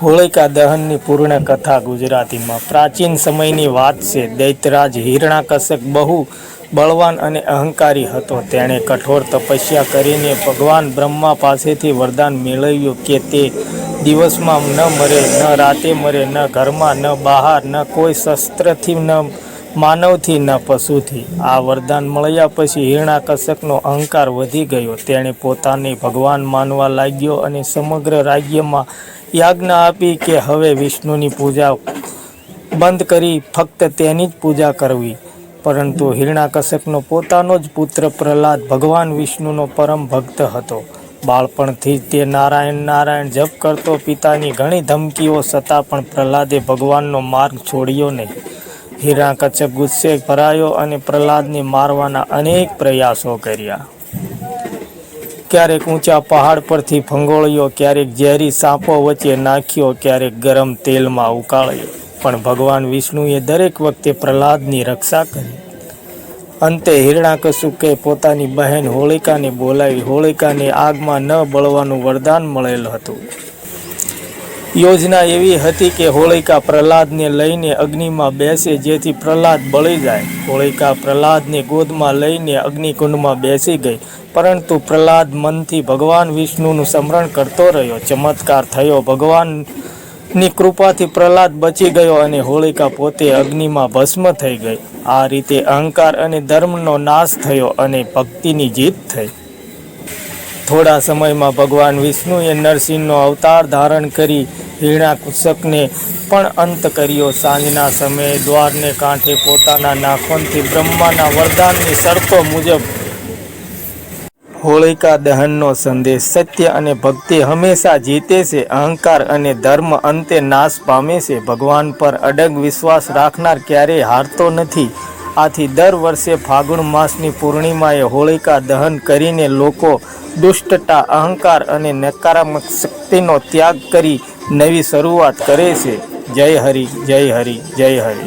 હોળિકા દહનની પૂર્ણ કથા ગુજરાતીમાં પ્રાચીન સમયની વાત છે. દૈત્યરાજ હિરણાકશ્યપ બહુ બળવાન અને અહંકારી હતો. તેણે કઠોર તપસ્યા કરીને ભગવાન બ્રહ્મા પાસેથી વરદાન મેળવ્યું કે તે દિવસમાં ન મરે, ન રાતે મરે, ન ઘરમાં, ન બહાર, ન કોઈ શસ્ત્રથી, ન માનવથી, ન પશુથી. આ વરદાન મળ્યા પછી હિરણાકશ્યપનો અહંકાર વધી ગયો. તેણે પોતાને ભગવાન માનવા લાગ્યો અને સમગ્ર રાજ્યમાં યાજ્ઞા આપી કે હવે વિષ્ણુની પૂજા બંધ કરી ફક્ત તેની જ પૂજા કરવી. પરંતુ હિરણાકશ્યપનો પોતાનો જ પુત્ર પ્રહલાદ ભગવાન વિષ્ણુનો પરમ ભક્ત હતો. બાળપણથી જ તે નારાયણ નારાયણ જપ કરતો. પિતાની ઘણી ધમકીઓ છતાં પણ પ્રહલાદે ભગવાનનો માર્ગ છોડ્યો નહીં. હિરણાકશ્યપ ગુસ્સે ભરાયો અને પ્રહલાદને મારવાના અનેક પ્રયાસો કર્યા. ક્યારેક ઊંચા પહાડ પરથી ફંગોળ્યો, ક્યારેક ઝેરી સાપો વચ્ચે નાખ્યો, ક્યારેક ગરમ તેલમાં ઉકાળ્યો. પણ ભગવાન વિષ્ણુએ દરેક વખતે પ્રહલાદની રક્ષા કરી. અંતે હિરણાકશ્યપે પોતાની બહેન હોળિકાને બોલાવી. હોળિકાને આગમાં ન બળવાનું વરદાન મળેલ હતું. યોજના એવી હતી કે હોળિકા પ્રહલાદને લઈને અગ્નિમાં બેસે જેથી પ્રહલાદ બળી જાય. હોળિકા પ્રહલાદને ગોદમાં લઈને અગ્નિકુંડમાં બેસી ગઈ. પરંતુ પ્રહલાદ મનથી ભગવાન વિષ્ણુનું સ્મરણ કરતો રહ્યો. ચમત્કાર થયો. ભગવાનની કૃપાથી પ્રહલાદ બચી ગયો અને હોળિકા પોતે અગ્નિમાં ભસ્મ થઈ ગઈ. આ રીતે અહંકાર અને ધર્મનો નાશ થયો અને ભક્તિની જીત થઈ. થોડા સમયમાં ભગવાન વિષ્ણુએ નરસિંહનો અવતાર ધારણ કરી હિરણાકશ્યપને પણ અંત કર્યો. સાંજના સમયે દ્વારને કાંઠે પોતાના નાખોનથી બ્રહ્માના વરદાનની શરતો મુજબ હોળિકા દહનનો સંદેશ: સત્ય અને ભક્તિ હંમેશા જીતે છે. અહંકાર અને ધર્મ અંતે નાશ પામે છે. ભગવાન પર અડગ વિશ્વાસ રાખનાર ક્યારેય હારતો નથી. આથી દર વર્ષે ફાગુણ માસની પૂર્ણિમાએ હોળિકા દહન કરીને લોકો દુષ્ટતા, અહંકાર અને નકારાત્મક શક્તિનો ત્યાગ કરી નવી શરૂઆત કરે છે. જય હરિ, જય હરિ, જય હરિ.